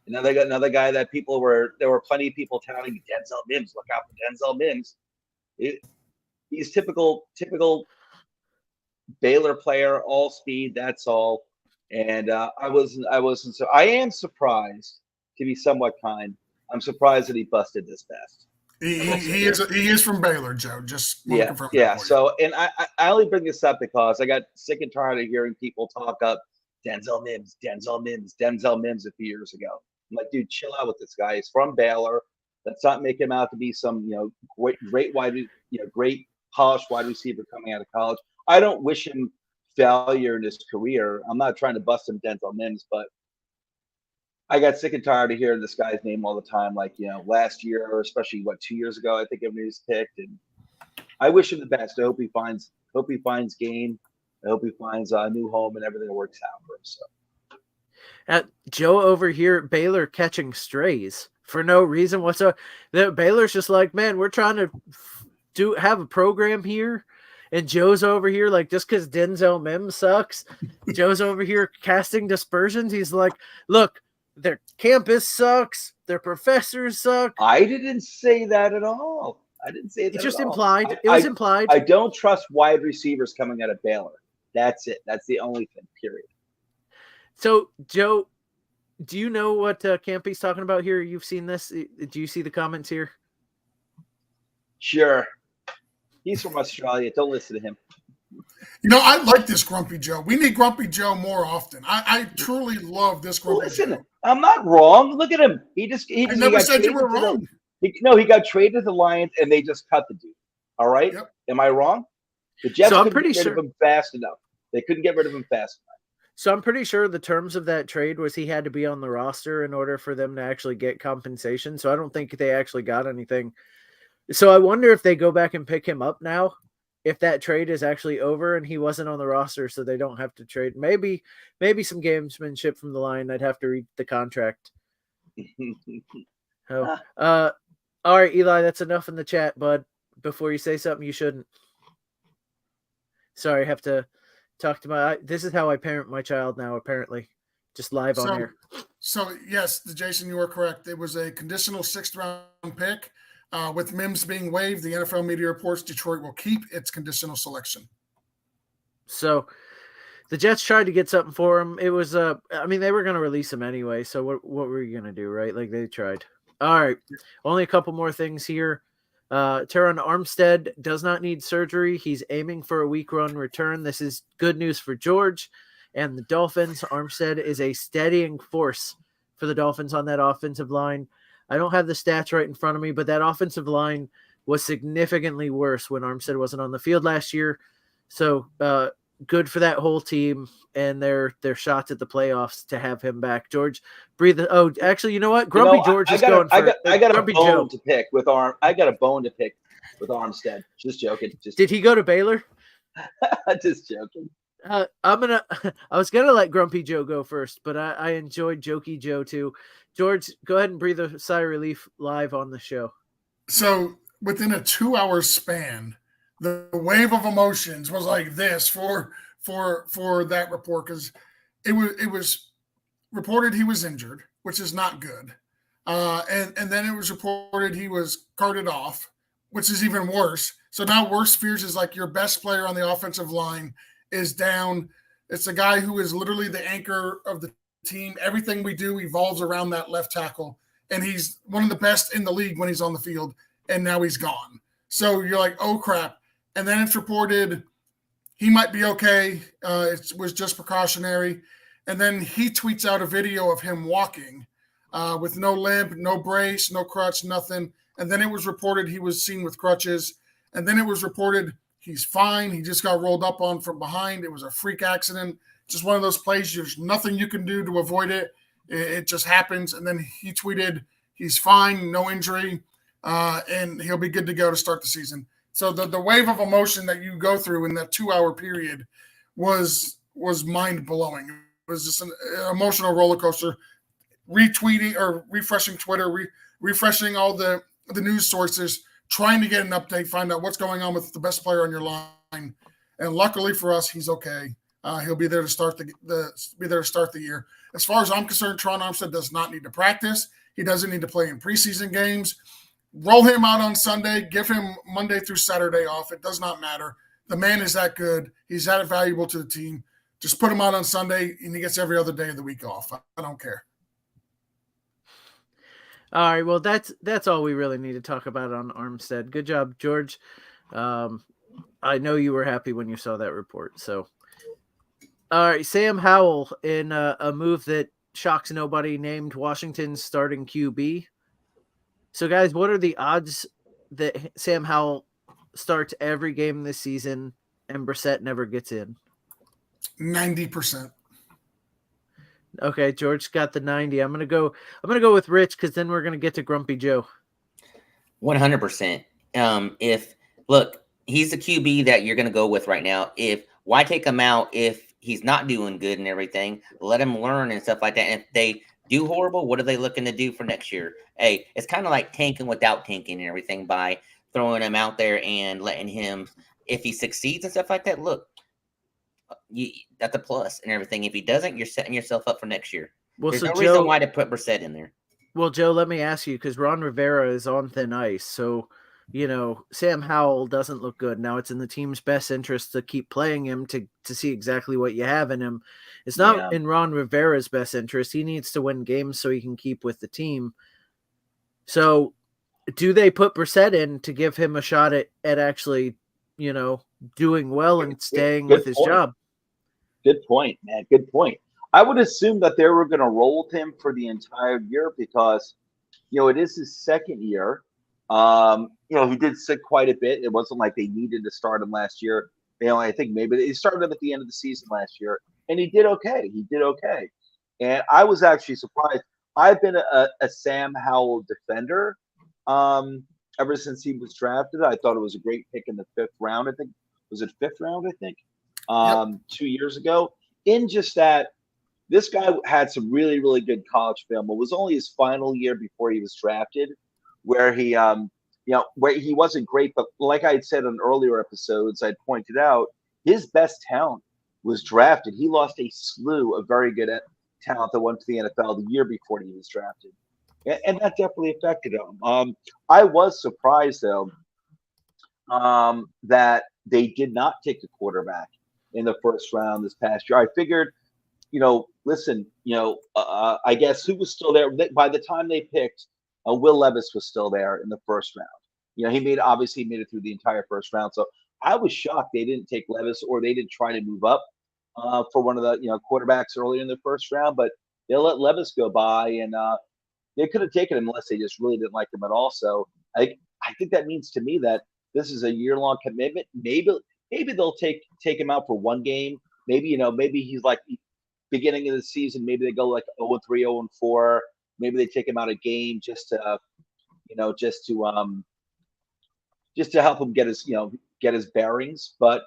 Another guy that there were plenty of people touting Denzel Mims. Look out for Denzel Mims. He's typical Baylor player, all speed. That's all. And I wasn't. So I am surprised, to be somewhat kind. I'm surprised that he busted this fast. He is from Baylor, Joe. Just yeah. So, and I only bring this up because I got sick and tired of hearing people talk up Denzel Mims a few years ago. I'm like, dude, chill out with this guy. He's from Baylor. Let's not make him out to be some great polished wide receiver coming out of college. I don't wish him failure in his career. I'm not trying to bust him, Denzel Mims, but I got sick and tired of hearing this guy's name all the time. Like, last year, or especially 2 years ago, I think when he was picked. And I wish him the best. I hope he finds game. I hope he finds a new home and everything works out for him. So, Joe over here, Baylor catching strays for no reason whatsoever. Baylor's just like, man, we're trying to have a program here. And Joe's over here, like, just because Denzel Mims sucks, Joe's over here casting dispersions. He's like, look, their campus sucks. Their professors suck. I didn't say that at all. I didn't say that. It's just at all. implied. It was implied. I don't trust wide receivers coming out of Baylor. That's it. That's the only thing, period. So, Joe, do you know what Campy's talking about here? You've seen this. Do you see the comments here? Sure. He's from Australia. Don't listen to him. I like this Grumpy Joe. We need Grumpy Joe more often. I truly love this Grumpy Joe. I'm not wrong. Look at him. He never said you were wrong. He got traded to the Lions, and they just cut the dude. All right? Yep. Am I wrong? The Jets couldn't get rid of him fast enough. They couldn't get rid of him fast enough. So I'm pretty sure the terms of that trade was he had to be on the roster in order for them to actually get compensation. So I don't think they actually got anything. So I wonder if they go back and pick him up now, if that trade is actually over and he wasn't on the roster, so they don't have to trade. Maybe some gamesmanship from the line. I'd have to read the contract. All right, Eli, that's enough in the chat, bud. before you say something you shouldn't. Sorry, I have to talk to this is how I parent my child now, apparently. Just live on air. So yes, Jason, you are correct. It was a conditional 6th round pick. With Mims being waived, the NFL media reports Detroit will keep its conditional selection. So the Jets tried to get something for him. It was I mean, they were going to release him anyway. So what were you going to do, right? Like they tried. All right. Only a couple more things here. Teron Armstead does not need surgery. He's aiming for a week one return. This is good news for George and the Dolphins. Armstead is a steadying force for the Dolphins on that offensive line. I don't have the stats right in front of me, but that offensive line was significantly worse when Armstead wasn't on the field last year. So good for that whole team and their shots at the playoffs to have him back. George, breathe. Oh, actually, you know what? Grumpy George is going for it. I got Grumpy a bone Joe. to pick with I got a bone to pick with Armstead. Just joking. Did he go to Baylor? Just joking. I was gonna let Grumpy Joe go first, but I enjoyed Jokey Joe too. George, go ahead and breathe a sigh of relief live on the show. So within a 2-hour span, the wave of emotions was like this for that report, because it was reported he was injured, which is not good, and then it was reported he was carted off, which is even worse. So now worst fears is like your best player on the offensive line is down. It's a guy who is literally the anchor of the team. Everything we do evolves around that left tackle, and he's one of the best in the league when he's on the field, and now he's gone. So you're like, oh crap. And then it's reported he might be okay. It was just precautionary. And then he tweets out a video of him walking with no limp, no brace, no crutch, nothing. And then it was reported he was seen with crutches. And then it was reported he's fine. He just got rolled up on from behind. It was a freak accident. Just one of those plays. There's nothing you can do to avoid it. It just happens. And then he tweeted he's fine, no injury, and he'll be good to go to start the season. So the wave of emotion that you go through in that 2-hour period was mind-blowing. It was just an emotional roller coaster. Retweeting or refreshing Twitter, refreshing all the news sources, trying to get an update, find out what's going on with the best player on your line. And luckily for us, he's okay. He'll be there to start the year. As far as I'm concerned, Teron Armstead does not need to practice. He doesn't need to play in preseason games. Roll him out on Sunday. Give him Monday through Saturday off. It does not matter. The man is that good. He's that valuable to the team. Just put him out on Sunday, and he gets every other day of the week off. I don't care. All right, well, that's all we really need to talk about on Armstead. Good job, George. I know you were happy when you saw that report. So, all right, Sam Howell in a move that shocks nobody, named Washington's starting QB. So, guys, what are the odds that Sam Howell starts every game this season and Brissett never gets in? 90%. Okay, George got the 90. I'm gonna go with Rich, because then we're gonna get to Grumpy Joe. 100%. Look, he's the QB that you're gonna go with right now. Why take him out if he's not doing good and everything? Let him learn and stuff like that. And if they do horrible, what are they looking to do for next year? Hey, it's kind of like tanking without tanking and everything by throwing him out there and letting him, if he succeeds and stuff like that, look, that's a plus and everything. If he doesn't, you're setting yourself up for next year. Well, There's so no Joe, reason why to put Brissett in there. Well, Joe, let me ask you, because Ron Rivera is on thin ice. So, Sam Howell doesn't look good. Now, it's in the team's best interest to keep playing him to see exactly what you have in him. It's not in Ron Rivera's best interest. He needs to win games so he can keep with the team. So, do they put Brissett in to give him a shot at actually, doing well and staying with his job? Good point, man. Good point. I would assume that they were going to roll with him for the entire year because, it is his second year. He did sit quite a bit. It wasn't like they needed to start him last year. I think maybe they started him at the end of the season last year, and he did okay. And I was actually surprised. I've been a Sam Howell defender ever since he was drafted. I thought it was a great pick in the 5th round. I think was it 5th round? I think 2 years ago. In just that, this guy had some really, really good college film. It was only his final year before he was drafted, where he where he wasn't great, but like I had said in earlier episodes, I'd pointed out his best talent was drafted. He lost a slew of very good talent that went to the NFL the year before he was drafted, and that definitely affected him. I was surprised though that they did not take a quarterback in the first round this past year. I figured, listen, I guess who was still there by the time they picked. Will Levis was still there in the first round. He obviously made it through the entire first round. So I was shocked they didn't take Levis, or they didn't try to move up for one of the quarterbacks early in the first round. But they let Levis go by, and they could have taken him unless they just really didn't like him at all. So I think that means to me that this is a year-long commitment. Maybe they'll take him out for one game. Maybe he's like beginning of the season. Maybe they go like 0-3, 0-4. Maybe they take him out a game just to help him get his bearings. But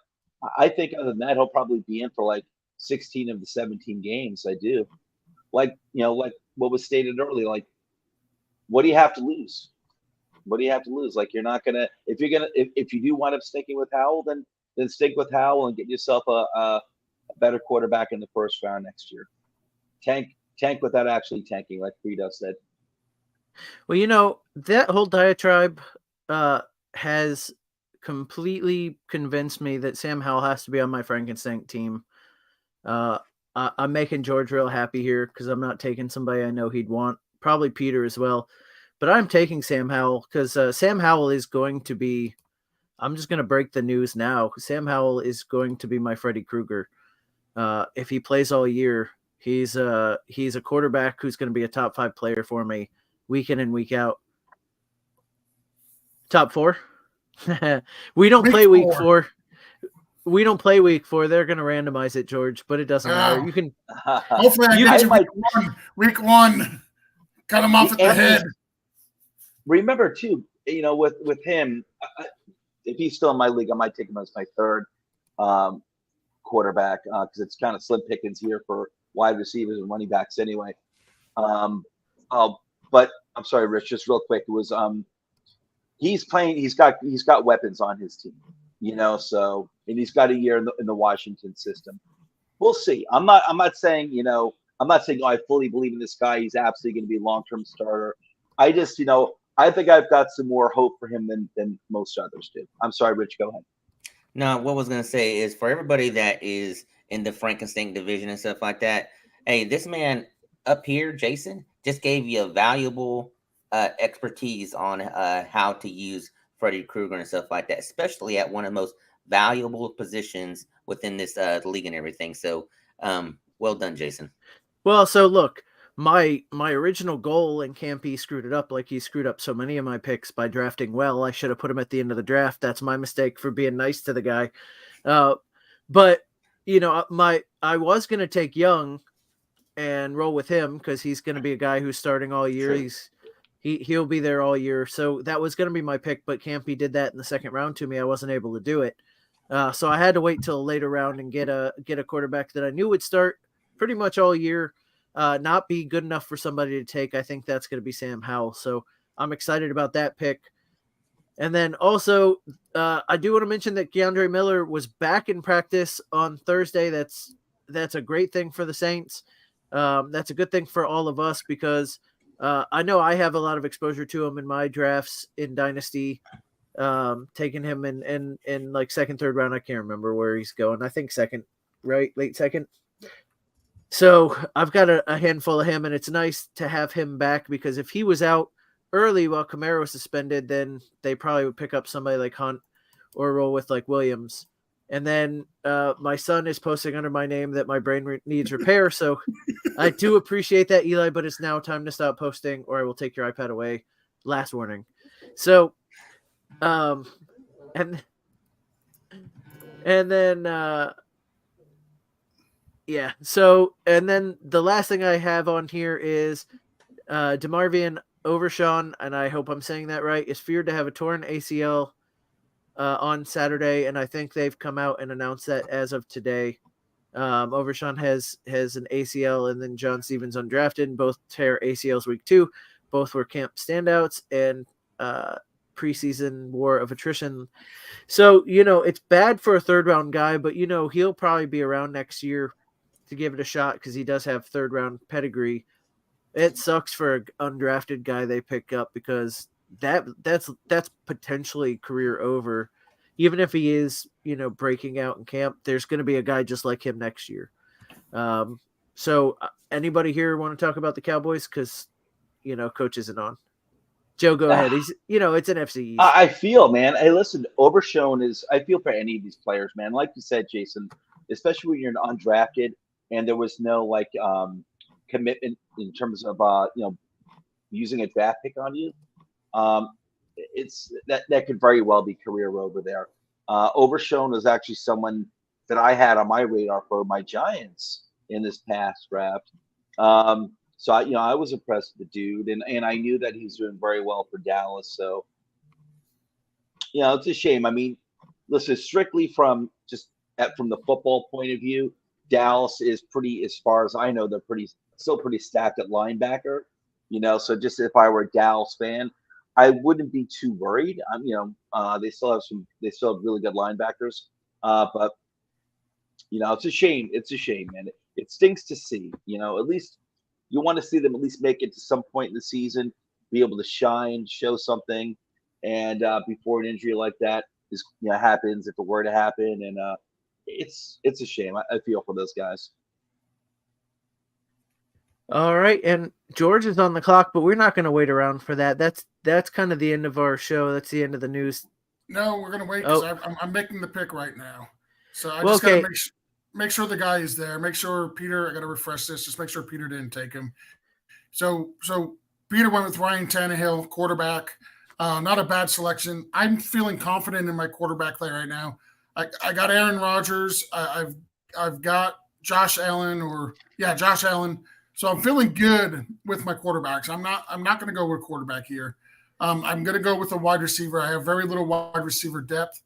I think other than that, he'll probably be in for like 16 of the 17 games. I do. Like what was stated earlier, like, what do you have to lose? What do you have to lose? Like, you're not gonna if you do wind up sticking with Howell, then stick with Howell and get yourself a better quarterback in the first round next year. Tank without actually tanking, like Frito said. Well, that whole diatribe has completely convinced me that Sam Howell has to be on my Frankenstein team. I'm making George real happy here because I'm not taking somebody I know he'd want. Probably Peter as well. But I'm taking Sam Howell because Sam Howell is going to be – I'm just going to break the news now. Sam Howell is going to be my Freddy Krueger. If he plays all year, he's a quarterback who's going to be a top 5 player for me week in and week out. Top 4? We don't play week 4. We don't play week 4. They're going to randomize it, George, but it doesn't matter. You can hopefully I get you week one. Cut him off at the head. Remember too, with him, if he's still in my league, I might take him as my third quarterback because it's kind of slim pickings here for wide receivers and running backs anyway. But I'm sorry, Rich, just real quick. It was he's playing. He's got weapons on his team, So, and he's got a year in the Washington system. We'll see. I'm not saying I fully believe in this guy. He's absolutely going to be a long-term starter. I just I think I've got some more hope for him than most others do. I'm sorry, Rich. Go ahead. No, what I was going to say is for everybody that is in the Frankenstein division and stuff like that, hey, this man up here, Jason, just gave you a valuable expertise on how to use Freddy Krueger and stuff like that, especially at one of the most valuable positions within this league and everything. So well done, Jason. Well, so look, my original goal, and Campy screwed it up like he screwed up so many of my picks by drafting well. I should have put him at the end of the draft. That's my mistake for being nice to the guy. But I was going to take Young and roll with him because he's going to be a guy who's starting all year. Sure. He'll be there all year. So that was going to be my pick, but Campy did that in the second round to me. I wasn't able to do it. So I had to wait till a later round and get a quarterback that I knew would start pretty much all year. Not be good enough for somebody to take. I think that's going to be Sam Howell. So I'm excited about that pick. And then also, I do want to mention that Keandre Miller was back in practice on Thursday. That's a great thing for the Saints. That's a good thing for all of us because I know I have a lot of exposure to him in my drafts in Dynasty. Taking him in like second, third round. I can't remember where he's going. I think second, right? Late second. So I've got a handful of him, and it's nice to have him back because if he was out early while Kamara was suspended, then they probably would pick up somebody like Hunt or roll with like Williams. And then my son is posting under my name that my brain needs repair. So I do appreciate that, Eli, but it's now time to stop posting or I will take your iPad away. Last warning. So, and then, yeah. So, and then the last thing I have on here is DeMarvion Overshawn, and I hope I'm saying that right, is feared to have a torn ACL on Saturday, and I think they've come out and announced that as of today. Overshawn has an ACL, and then John Stevens undrafted, both tear ACLs week 2. Both were camp standouts, and preseason war of attrition. So, it's bad for a third-round guy, but, he'll probably be around next year to give it a shot because he does have third-round pedigree. It sucks for an undrafted guy they pick up because that's potentially career over. Even if he is, breaking out in camp, there's going to be a guy just like him next year. So anybody here want to talk about the Cowboys? Because, coach isn't on. Joe, go ahead. He's, it's an FC East. I feel, man. Hey, listen, Overshone I feel for any of these players, man. Like you said, Jason, especially when you're an undrafted and there was no commitment in terms of using a draft pick on you. It's that could very well be career over there. Overshone was actually someone that I had on my radar for my Giants in this past draft. So I was impressed with the dude, and I knew that he's doing very well for Dallas. So it's a shame. I mean, listen, strictly from the football point of view, Dallas is pretty, as far as I know, they're still pretty stacked at linebacker. So just if I were a Dallas fan, I wouldn't be too worried. They still have really good linebackers, but it's a shame. It's a shame, man. It stinks to see. At least you want to see them at least make it to some point in the season, be able to shine, show something, and before an injury like that happens, if it were to happen, and it's a shame. I feel for those guys. All right, and George is on the clock, but we're not going to wait around for that. That's kind of the end of our show. That's the end of the news. No, we're going to wait because I'm making the pick right now. So I just got to make sure the guy is there. Make sure Peter. I got to refresh this. Just make sure Peter didn't take him. So Peter went with Ryan Tannehill, quarterback. Not a bad selection. I'm feeling confident in my quarterback play right now. I got Aaron Rodgers. I've got Josh Allen. So I'm feeling good with my quarterbacks. I'm not going to go with quarterback here. I'm going to go with a wide receiver. I have very little wide receiver depth.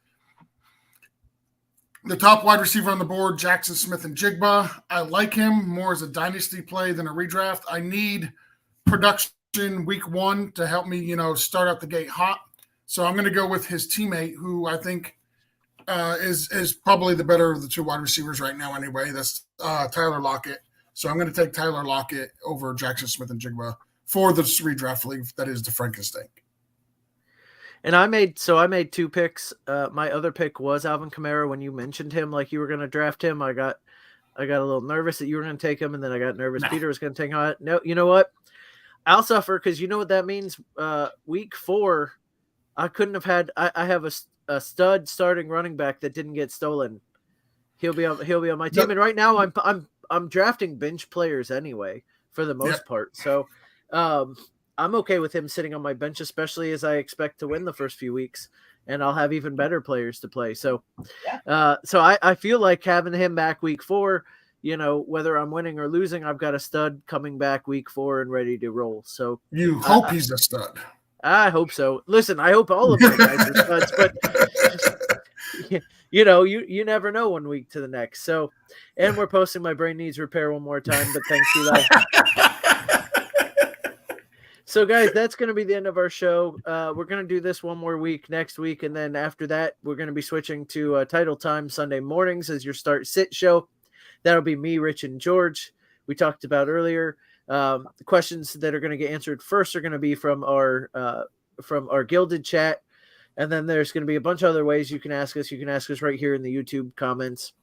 The top wide receiver on the board, Jackson Smith-Njigba. I like him more as a dynasty play than a redraft. I need production week 1 to help me, start out the gate hot. So I'm going to go with his teammate, who I think is probably the better of the 2 wide receivers right now anyway. That's Tyler Lockett. So I'm going to take Tyler Lockett over Jackson Smith-Njigba for the redraft league that is the Frankenstein. And I made 2 picks. My other pick was Alvin Kamara. When you mentioned him, like you were going to draft him, I got a little nervous that you were going to take him, and then I got nervous Peter was going to take him. No, you know what? I'll suffer because you know what that means. Week 4, I couldn't have had. I have a stud starting running back that didn't get stolen. He'll be on my team, and right now I'm drafting bench players anyway for the most part. So I'm okay with him sitting on my bench, especially as I expect to win the first few weeks, and I'll have even better players to play. So, I feel like having him back week 4, whether I'm winning or losing, I've got a stud coming back week 4 and ready to roll. So you hope he's a stud. I hope so. Listen, I hope all of my guys are studs, but you never know one week to the next. So, and we're posting my brain needs repair one more time, but thanks for that. So, guys, that's going to be the end of our show. We're going to do this one more week next week, and then after that, we're going to be switching to Title Time Sunday mornings as your start-sit show. That'll be me, Rich, and George. We talked about earlier. The questions that are going to get answered first are going to be from our Gilded chat, and then there's going to be a bunch of other ways you can ask us. You can ask us right here in the YouTube comments.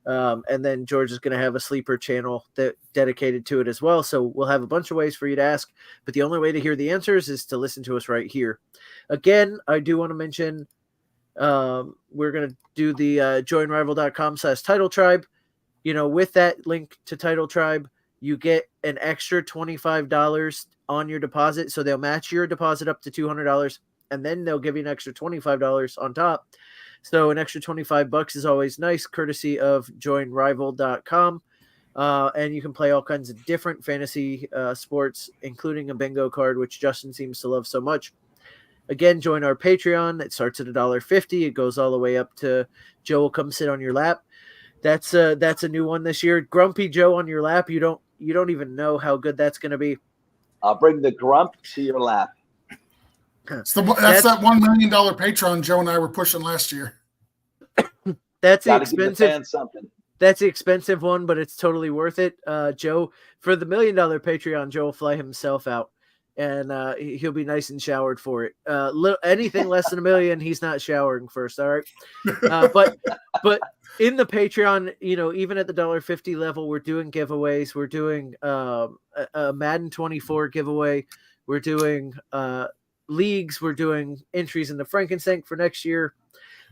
And then George is going to have a sleeper channel dedicated to it as well. So we'll have a bunch of ways for you to ask, but the only way to hear the answers is to listen to us right here. Again, I do want to mention we're going to do the joinrival.com/title tribe. With that link to Title Tribe, you get an extra $25 on your deposit. So they'll match your deposit up to $200, and then they'll give you an extra $25 on top. So an extra $25 is always nice, courtesy of joinrival.com. And you can play all kinds of different fantasy sports, including a bingo card, which Justin seems to love so much. Again, join our Patreon. It starts at $1.50. It goes all the way up to Joe will come sit on your lap. That's a new one this year. Grumpy Joe on your lap. You don't even know how good that's going to be. I'll bring the grump to your lap. That's that $1 million Patreon Joe and I were pushing last year. That's the Gotta give the expensive. fans something. That's the expensive one, but it's totally worth it. Joe, for the $1 million Patreon, Joe will fly himself out, and he'll be nice and showered for it. Anything less than $1 million, he's not showering first. All right, but in the Patreon, even at the $1.50 level, we're doing giveaways. We're doing a Madden 24 giveaway. We're doing leagues. We're doing entries in the Frankenstein for next year.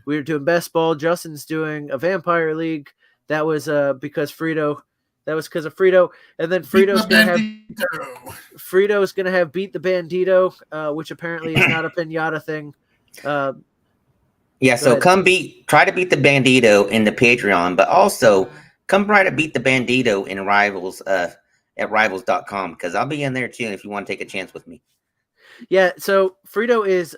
We're doing best ball. Justin's doing a vampire league. That was because Frito. That was because of Frito. And then Frito's gonna have Beat the Bandito, which apparently is not a pinata thing. Yeah, so try to beat the Bandito in the Patreon, but also come try to beat the Bandito in Rivals at Rivals.com, because I'll be in there too if you want to take a chance with me. Yeah, so Frito is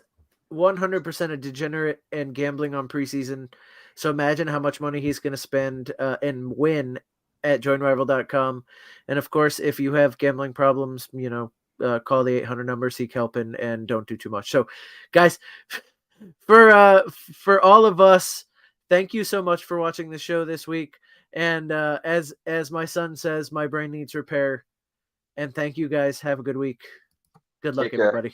100% a degenerate and gambling on preseason. So imagine how much money he's going to spend and win at joinrival.com. And of course, if you have gambling problems, call the 800 number, seek help, and don't do too much. So guys, for all of us, thank you so much for watching the show this week. And as my son says, my brain needs repair. And thank you guys. Have a good week. Good luck, everybody.